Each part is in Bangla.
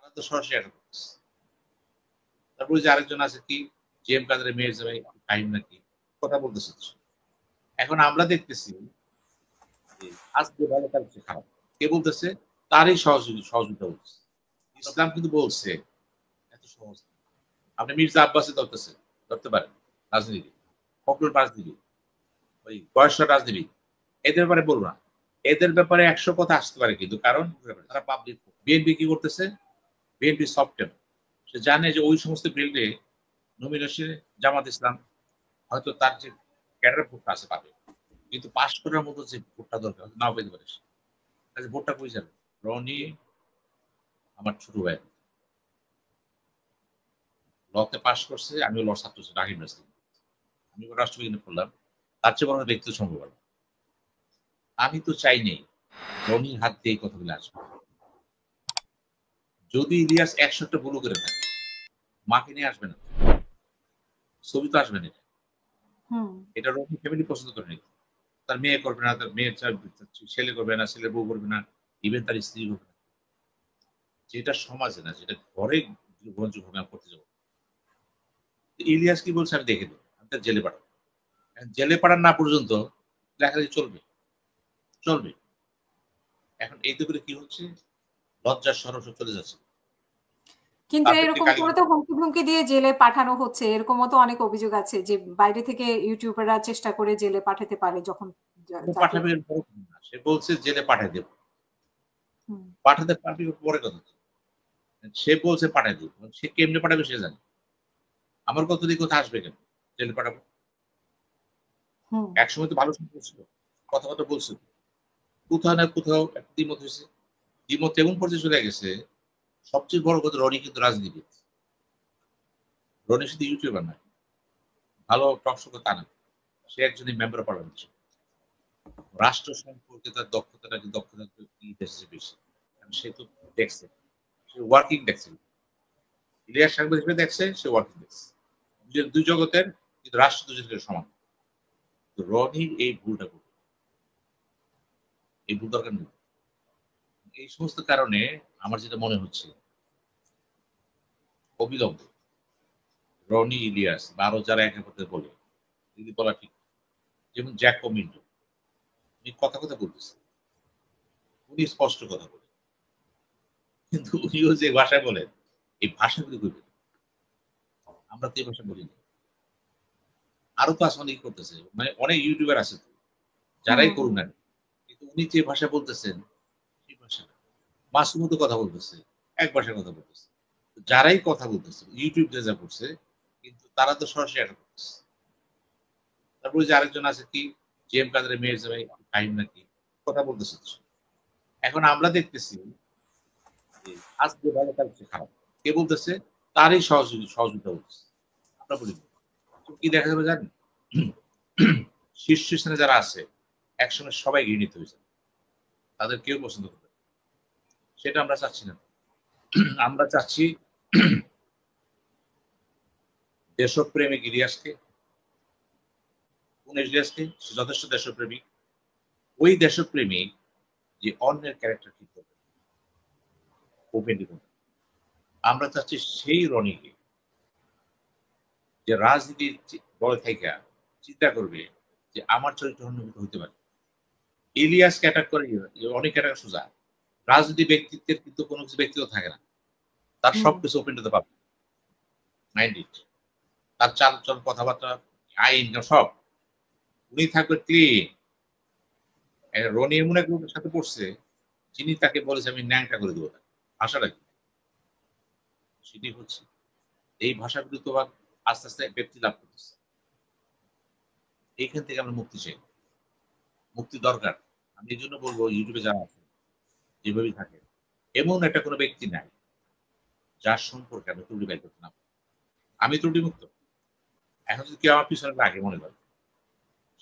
তারা তো সরাসরি অ্যাটাক করতেছে। তারপরে যে আরেকজন আছে কি জেএম কাদের মেয়ের জামাই কাহিম নাকি কথা বলতেছে। এখন আমরা দেখতেছি যে আজকে ভালো কালকে খারাপ। কে বলতেছে? তারই সহযোগিতা বলতেছে। ইসলাম কিন্তু বলছে এত সহজ না। আপনি মির্জা আব্বাসে ধরতে পারেন রাজনীতি, ফখরুল রাজনীতি, ওই বয়স্ক রাজনীতি, এদের ব্যাপারে বলবো না। এদের ব্যাপারে ১০০ কথা আসতে পারে কিন্তু কারণ তারা পাবলিক। বিএনপি কি করতেছে? BNP software. সে জানে যে ওই সমস্ত বিল্ডে নমিনেশনে জামাত ইসলাম হয়তো তার যে ক্যাডার ভোটটা আছে পাবে, কিন্তু পাশ করার মতো যে ভোটটা দরকার নাও পেতে পারে। কাজে ভোটটা কই যাবে? রনি আমার ছোট ভাই, লতে পাশ করছে, আমিও ল ছাত্র ছিলাম ঢাকা ইউনিভার্সিটি, আমি রাষ্ট্রবিজ্ঞানে পড়লাম, তার চেয়ে বড় ব্যক্তিত্ব সম্ভব। আমি তো চাইনি রনির হাত দিয়ে এই কথাগুলো আসবে। যদি ইলিয়াস ১০০টা ভুলও করে থাকে, মাকে নিয়ে আসবে না, ছবি তো আসবে না। এটা রনি ফ্যামিলি পছন্দ করে নি। তার মেয়ে করবে না, তার মেয়ের ছেলে করবে না, ছেলের বউ করবে না, ইভেন তার স্ত্রী করবে না। যেটা সমাজে না, যেটা ঘরে গ্রহণযোগ্য আমি করতে যাবো। ইলিয়াস কি বলছে আমি দেখে দেবো, আমি তার জেলে পাঠাবো। জেলে পাঠান না পর্যন্ত লেখালেখি চলবে চলবে। এখন এইতে করে কি হচ্ছে? লজ্জার সরস চলে যাচ্ছে। কিন্তু এরকম করে তো হুমকি ধুমকি দিয়ে জেলে পাঠানো হচ্ছে, এরকমও তো অনেক অভিযোগ আছে যে বাইরে থেকে ইউটিউবাররা চেষ্টা করে জেলে পাঠাতে পারে। যখন পাঠাবে সে বলছে জেলে পাঠাই দেব, পাঠাতে পারবি পরে কথা। সে বলছে পাঠাই দেব, সে কেমনে পাঠাবে সে জানে। আমার কত দিকে কোথায় আসবে কেন জেলে পাঠাবো? একসময় তো ভালো সম্পর্ক ছিল, কথাবার্তা বলছিল, কোথাও না কোথাও একটা দ্বিমত হয়েছে। দ্বিমত এমন পর্যায়ে চলে গেছে, সবচেয়ে বড় কথা রনি কিন্তু রাজনীতিবিদ। রনি শুধু ইউটিউবার নয়, ভালো টকশো তা না, সে একজনই মেম্বার পার্লামেন্ট। রাষ্ট্র সম্পর্কে তার দক্ষতা বেশি, সে তো দেখছে, সে ওয়ার্কিং দেখছে। ইলিয়াস সাংবাদিক হিসেবে দেখছে, সে ওয়ার্কিং দেখছে। দুই জগতের কিন্তু রাষ্ট্র দুজনের সমান। রনির এই ভুলটা করবে, এই ভুল দরকার নেই। এই সমস্ত কারণে আমার যেটা মনে হচ্ছে অবিলম্বে রনি, ইলিয়াস বা আরো যারা একে করতে বলে যদি বলা ঠিক, যেমন জ্যাক কমিন্টো, উনি কথা বলতেছে, উনি স্পষ্ট কথা বলে, কিন্তু উনিও যে ভাষায় বলেন এই ভাষাগুলি করবে, আমরা তো এই ভাষা বলি না। আরো তো আসলে করতেছে, মানে অনেক ইউটিউবার আছে যারাই করুন না, কিন্তু উনি যে ভাষা বলতেছেন সেই ভাষা মাসুম মতো কথা বলতেছে, এক ভাষায় কথা বলতেছে। যারাই কথা বলতেছে ইউটিউব যা করছে, কিন্তু তারা তো সরাসরি অ্যাটাক করতেছে। তারপরে যে আরেকজন আছে কি জেএম কাদের মেয়ের জামাই কাহিম নাকি কথা বলতেছে। এখন আমরা দেখতেছি আজকে ভালো কালকে খারাপ। কে বলতেছে? তারই সহযোগিতা বলতেছে। আমরা বলি কি দেখা যাবে জানেন? শীর্ষস্থানে যারা আছে একসঙ্গে সবাই ঘৃণিত হয়েছে, তাদের কেউ পছন্দ করবে, সেটা আমরা চাচ্ছি না। আমরা চাচ্ছি দেশপ্রেমিক ইলিয়াসকে, কোন ইলিয়াসকে? যথেষ্ট দেশপ্রেমিক, ওই দেশপ্রেমিক যে অন্যের ক্যারেক্টার ঠিক করবে ওপেনলি। আমরা চাচ্ছি সেই রনিকে যে রাজনীতির বড় থেকে চিন্তা করবে যে আমার চরিত্র অন্যভূত হইতে পারে। ইলিয়াসকে অ্যাটাক করে অনেক অ্যাটাক সোজা, রাজনীতি ব্যক্তিত্বের কিন্তু কোনো কিছু ব্যক্তিত্ব থাকে না, তার সবকিছু open to the public mind it. তার চাল চল কথাবার্তা আইন সব উনি থাকবে ক্লিন। রনি এমন এক লোকের সাথে পড়ছে যিনি তাকে বলেছে আমি ন্যাংটা করে দেবো, ভাষাটা কি সেটি হচ্ছে এই ভাষাগুলি তো আস্তে আস্তে ব্যক্তি লাভ করতেছে। এইখান থেকে আমরা মুক্তি চাই, মুক্তি দরকার। আমি এই জন্য বলবো ইউটিউবে যারা আছে যেভাবেই থাকে এমন একটা কোনো ব্যক্তি নাই যার সম্পর্কে আমি ত্রুটি বের করতে না। আমি ত্রুটি মুক্ত। এখন যদি কেউ আমার পিছনে লাগে মনে করে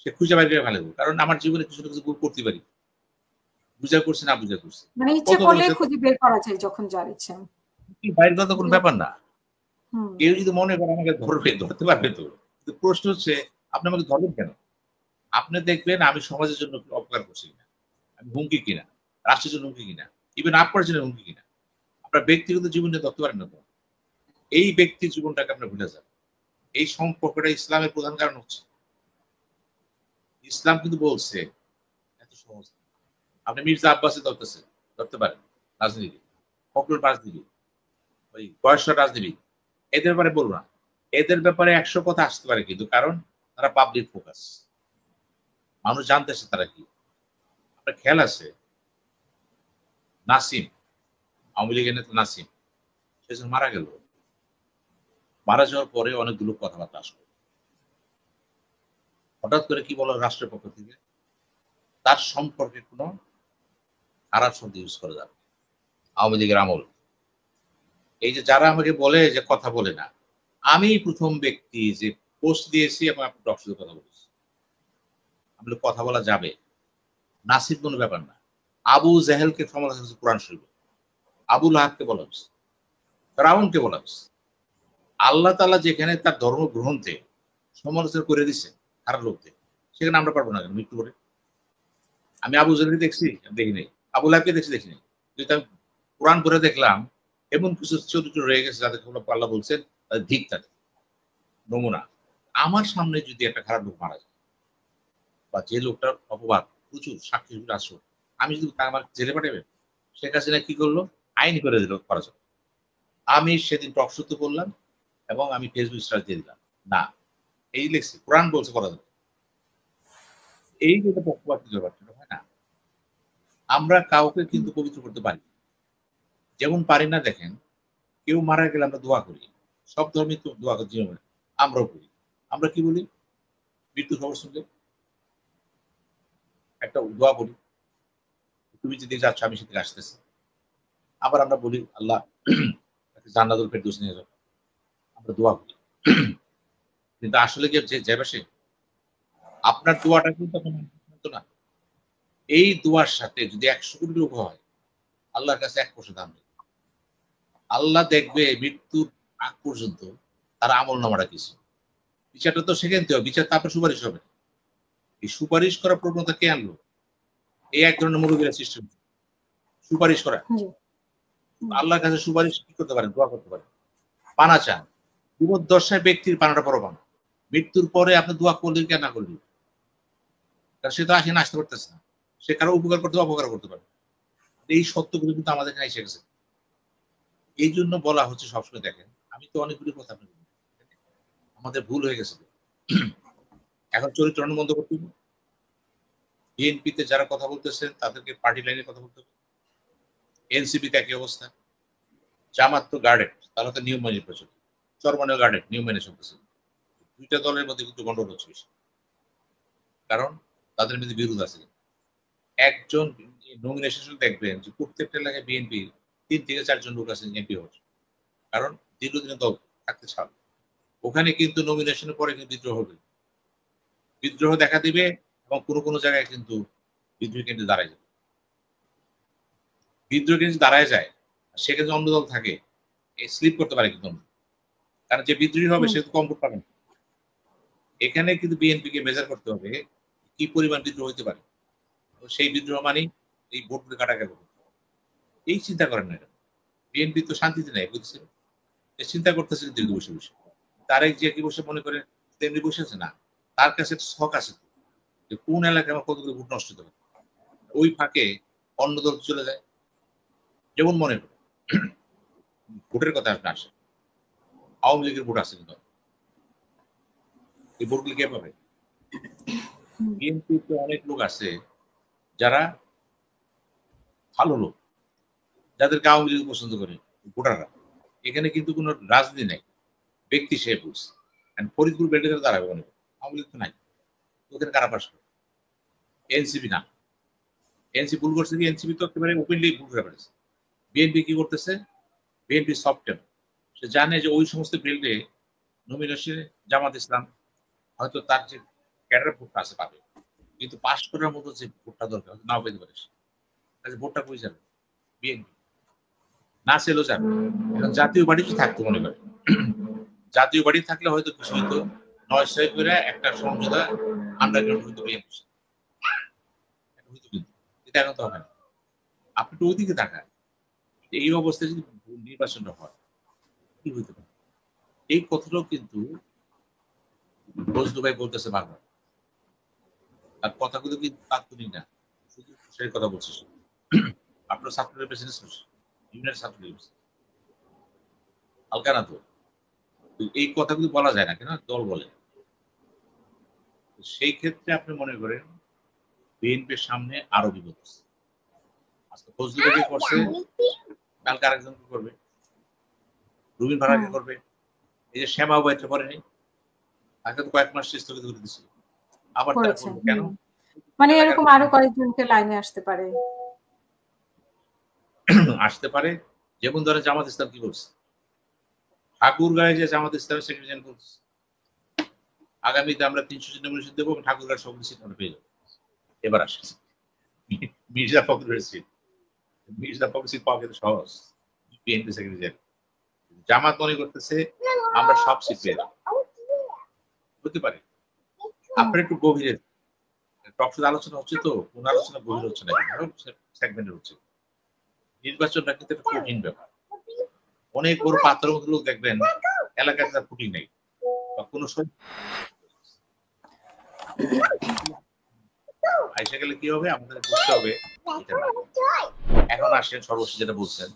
সে খুঁজে বাইরে করে ভালো, কারণ আমার জীবনে কিছু না কিছু ভুল করতে পারি, বুঝা করছি না বুঝা করছি, মানে ইচ্ছা করলে খুঁজে বের করা যায় যখন যার ইচ্ছা। বাইরে তো কোনো ব্যাপার না। কেউ যদি মনে করে আমাকে ধরবে, ধরতে পারবে তো। প্রশ্ন হচ্ছে আপনি আমাকে ধরবেন কেন? আপনি দেখবেন আমি সমাজের জন্য অপকার করছি কিনা, আমি হুমকি কিনা, রাষ্ট্রের জন্য হুমকি কিনা, ইভেন আপনার জন্য হুমকি কিনা। আপনার ব্যক্তিগত জীবনে ধরতে পারেন না তো, এই ব্যক্তির জীবনটাকে আপনার ভুলে যান। এই সম্পর্কটা ইসলামের প্রধান কারণ হচ্ছে ইসলাম কিন্তু বলছে এত সহজ। আপনি মির্জা আব্বাসে ধরতে পারেন, রাজনীতি, ফখরুল রাজনীতি, ওই বয়স্ক রাজনীতি, এদের ব্যাপারে বলবো না। এদের ব্যাপারে 100 কথা আসতে পারে, কিন্তু কারণ তারা পাবলিক ফোকাস, মানুষ জানতেছে তারা কি। আপনার খেয়াল আছে নাসিম, আওয়ামী লীগের নেতা নাসিম, সে যখন মারা গেল, মারা যাওয়ার পরে অনেকগুলো কথাবার্তা আসলো। হঠাৎ করে কি বলো রাষ্ট্রের পক্ষ থেকে তার সম্পর্কে কোনো খারাপ শব্দ ইউজ করা যাবে। আওয়ামী লীগের আমল, এই যে যারা আমাকে বলে যে কথা বলে না, আমি প্রথম ব্যক্তি যে পোস্ট দিয়েছি এবং আপনি ডক্টর কথা বলেছি, আমি কথা বলা যাবে। নাসিব কোনো ব্যাপার না। আবু জাহেলকে সমালোচনা করেছে কোরআন শরীফে, আবুল আহাবকে বলা হয়েছে, ফেরাউনকে বলা হয়েছে। আল্লাহ তাআলা যেখানে তার ধর্ম গ্রন্থে সমালোচনা করে দিচ্ছে খারাপ লোকদের, সেখানে আমরা পারবো না কেন মৃত্যু করে? আমি আবু জাহেলকে দেখছি, দেখি নাই। আবুল আহাবকে দেখি নাই। কিন্তু আমি কোরআন পড়ে দেখলাম এমন কিছু চরিত্র রয়ে গেছে যাদের আল্লাহ বলছেন তাদের ধিক থাকে, নমুনা। আমার সামনে যদি একটা খারাপ লোক মারা যায়, বা যে লোকটার অপবাদ প্রচুর সাক্ষী আসো, আমি যদি আমার জেলে পাঠাবেন, শেখ হাসিনা কি করলো, আইন করে দিল করা যাবে। আমি সেদিন টক শোতে বললাম এবং আমি ফেসবুক স্ট্যাটাস দিয়ে দিলাম, না এই লেখছি কোরআন বলছে করা যাবে। এই যেটা পক্ষপাত ব্যাপারটা হয় না, আমরা কাউকে কিন্তু পবিত্র করতে পারি, যেমন পারি না। দেখেন কেউ মারা গেলে আমরা দোয়া করি, সব ধর্মই তো দোয়া করি, আমরাও করি। আমরা কি বলি মৃত্যু খবর শুনলে একটা দোয়া করি, তুমি যেদিকে যাচ্ছ আমি সেদিকে আসতেছি। আবার আমরা বলি আল্লাহ জান্নাতুল ফেরদৌস নিয়ে যাও, আমরা দোয়া করি। কিন্তু আসলে কি যাবে সে? আপনার দোয়াটা কিন্তু না। এই দোয়ার সাথে যদি 100 কোটি লোক হয়, আল্লাহর কাছে 1% দাম নেই। আল্লাহ দেখবে মৃত্যুর আগ পর্যন্ত তার আমল নামাটা কিছু, বিচারটা তো সেখান থেকে বিচার, তারপর সুপারিশ হবে। এই সুপারিশ করার প্রবণতা কে আনলো? এই এক ধরনের মুরব্বীরা সৃষ্টি সুপারিশ করা। আল্লাহর কাছে সুপারিশ কি করতে পারেন? দোয়া করতে পারেন, পানা চান। জীবদ্দশায় ব্যক্তির পানাটা পরবান, মৃত্যুর পরে আপনি দোয়া করলেন কেন না করলেন, কারণ সে তো আসেন আসতে পারতেছে না, সে কারো উপকার করতে অপকার করতে পারে। এই সত্যগুলো কিন্তু আমাদের এখানে এসে গেছে। এই জন্য বলা হচ্ছে সবসময়, দেখেন আমি তো অনেকগুলি কথা আমাদের ভুল হয়ে গেছে। এখন চরিত্র বন্ধ করতে হবে। বিএনপিতে যারা কথা বলতেছেন তাদেরকে পার্টি লাইনে কথা বলতে হবে। এনসিপিতে একই অবস্থা। জামাত তো গার্ডেড, তারা তো নিয়ম মেনে প্রচলিত, চরমানেও গার্ডেড, নিয়ম মেনে চলতেছে। দুইটা দলের মধ্যে কিন্তু গন্ডগোল হচ্ছে বেশি, কারণ তাদের মধ্যে বিরোধ আছে। একজন নমিনেশন দেখবেন যে প্রত্যেকটা এলাকায় বিএনপি 3 থেকে 4 জন লোক আছেন এমপি হচ্ছে, কারণ দীর্ঘদিনের দল থাকতে ছাড়। ওখানে কিন্তু নমিনেশনের পরে কিন্তু বিদ্রোহ হবে, বিদ্রোহ দেখা দিবে এবং কোনো জায়গায় কিন্তু বিদ্রোহ কিন্তু দাঁড়ায় যাবে। বিদ্রোহ কিন্তু দাঁড়ায় যায়, সেখানে অন্য দল থাকে স্লিপ করতে পারে কিন্তু, কারণ যে বিদ্রোহী হবে সে তো কম ভোট পাবে না। এখানে কিন্তু বিএনপিকে মেজার করতে হবে কি পরিমাণ বিদ্রোহ হইতে পারে, সেই বিদ্রোহ মানে এই ভোটগুলো কাটা গেল। এই চিন্তা করেন না, বিএনপি তো শান্তিতে নেই, বুঝছেন, চিন্তা করতেছে দীর্ঘ বসে বসে। তারেক যে কি বসে মনে করে তেমনি বসে আছে না, তার কাছে শখ আছে যে কোন এলাকায় আমার কতগুলো ভোট নষ্ট হতে পারে, ওই ফাঁকে অন্য দল চলে যায়। যেমন মনে করে ভোটের কথা আপনি আসেন, আওয়ামী লীগের ভোট আছে কিন্তু এই ভোটগুলো কে পাবে? বিএনপিতে অনেক লোক আছে যারা ভালো লোক, যাদেরকে আওয়ামী লীগ পছন্দ করে ভোটাররা। এখানে কিন্তু কোনো রাজনীতি নাই, ব্যক্তি সে বুঝছে। ফরিদপুর বেল্টে দাঁড়াবে অনেক, আওয়ামী লীগ তো নাই, ওখানে কারা পাস করে? এনসিপি না, এনসিপি ভুল করছে কি? এনসিপি তো একেবারে ওপেনলি ভুল করে ফেলেছে। বিএনপি কি করতেছে? বিএনপি সফটওয়্যার, সে জানে যে ওই সমস্ত বেল্টে নমিনেশনে জামাত ইসলাম হয়তো তার যে ক্যাডার ভোটটা আছে পাবে, কিন্তু পাস করার মতো যে ভোটটা দরকার নাও পেতে পারে, ভোটটা কই যাবে? বিএনপি না সেলো যাবে। এখন জাতীয় বাড়ি যদি থাকতে মনে করে, জাতীয় বাড়ি থাকলে হয়তো কিছু হইতো, 9 করে একটা সমঝোতা আন্ডারগ্রাউন্ড হইতো বিএনপি, কিন্তু এটা এখন তো হবে না। আপনি তো ওইদিকে তাকান, এই অবস্থায় যদি নির্বাচনটা হয় কি হইতে পারে এই কথাটাও কিন্তু ফজলু ভাই বলতেছে বারবার আর কথাগুলো কিন্তু তাৎক্ষণিক না শুধু সেই কথা বলছে আপনার ছাত্রের প্রেসিডেন্ট ইউনিয়নের ছাত্রলীগ হালকা না তো এই কথাগুলো বলা যায় না কেন দল বলে সেই ক্ষেত্রে আপনি মনে করেন বিএনপির সামনে আরো বিপদ আজকে ফজলু ভাই করছে কালকে আরেকজনকে করবে রুবিন ভাড়াকে করবে এই যে শ্যামা বইটা পরে নেই তাকে তো কয়েক মাস স্থগিত করে দিছিল আবার তারা করবে কেন মানে এরকম আরো কয়েকজনকে লাইনে আসতে পারে যেমন ধরেন জামাত ইসলাম কি বলছে ঠাকুরগাঁয়ে যে জামাত ইসলামের সেক্রেটারি বলছে আগামীতে আমরা 300 জন নমিনেশন দেবো ঠাকুরগাঁর সব সিট আমরা পেয়ে যাবো এবার আসছে মির্জা ফখরুলের সিট মির্জা ফখরুল সিট পাওয়া কিন্তু সহজ বিএনপি সেক্রেটারি জামাত মনে করতেছে আমরা সব সিট পেয়ে যাবো হতে পারে আপনার একটু গভীরে টকশোতে আলোচনা হচ্ছে তো কোন আলোচনা গভীর হচ্ছে না সেগমেন্টের হচ্ছে নির্বাচনটা কিন্তু একটা কঠিন ব্যাপার অনেক বড় পাত্রের মধ্যে লোক দেখবেন এলাকায় তার ফুটিং নেই বা কোনো আইসা গেলে কি হবে আমাদের বুঝতে হবে এখন আসেন সর্বশেষ যেটা বলছেন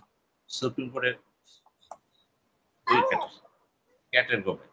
সুপ্রিম কোর্টের ক্যাটের গভর্নমেন্ট